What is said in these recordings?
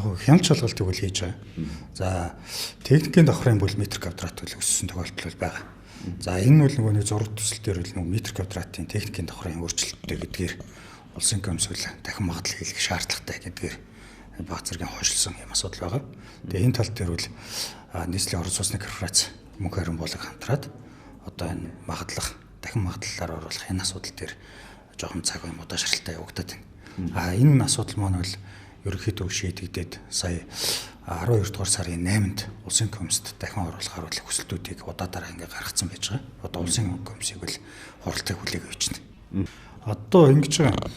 хяналт шалгалтыг үл хийж байгаа. За техникийн давхрын бол метр квадрат үл өссөн тохиолдол байгаа. За энэ бол нөгөө зураг төсөл дээр бол нөгөө метр квадратын техникийн давхрын өөрчлөлттэй гэдгээр улсын комиссэл дахин магадлал хийх шаардлагатай гэдгээр баг зэргийн хойшлсон юм асуудал байгаа. Тэгээ энэ тал дээр бол нийслэлийн орон сууцны корпорац мөнх харин болог хамтраад одоо энэ дахин магадлалаар оруулах энэ асуудал дээр жоохон цаг юм удаа шаралтай явагдаад байна. Энэ асуудал маань бол ерөнхийдөө шийдэгдээд сая 12 дугаар сарын 8-нд улсын комиссд дахин оруулахаар бол хүсэлтүүдийг удаадараа ингээ гаргацсан байж байгаа. Одоо улсын комиссийг бол хуралтай хүлээг авч байна. Одоо ингэж байгаа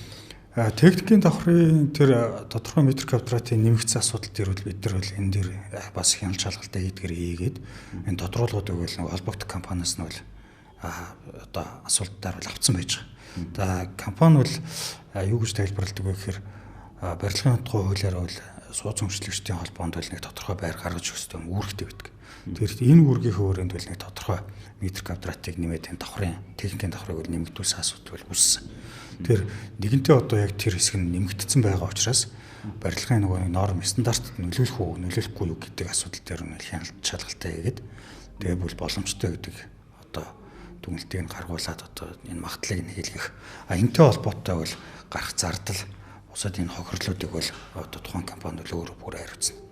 техникийн давхрын тэр тодорхой метр квадратын нэмэгдсэн асуудал дээр бол бид нар бол энэ дээр бас хяналт шалгалтаа хийгээд энэ тодруулгуудыг бол холбогдох компаниас нь бол одоо асуултаар бол авцсан байж байгаа. За компани бол юу гэж тайлбарладаг вэ гэхээр барилгын тухай хуулиар бол сууц өмчлөгчдийн холбоонд бол нэг тодорхой байр гаргаж өгсөн үүрэгтэй байдаг. Тэгэхээр энэ үүргийн хүрээнд бол нэг тодорхой метр квадратыг нэмээд энэ давхрын техникийн давхрыг бол нэмэгдүүлсэн асуудал бол үүссэн. Тэгэхээр нэгэнтээ одоо яг тэр хэсэг нь нэмэгдсэн байгаа учраас барилгын нөгөө норм стандартад нөлөөлөх үү нөлөөлөхгүй юу гэдэг асуудал дээр нь хяналт шалгалтаа хийгээд тэгээ бол боломжтой гэдэг одоо дүгнэлтийг гаргуулад одоо энэ магадлалыг нь хийлгэх. Энэтэй холбоотой бол гарах зардал бусад энэ хохирлуудыг бол одоо тухайн компани өөр хариуцна.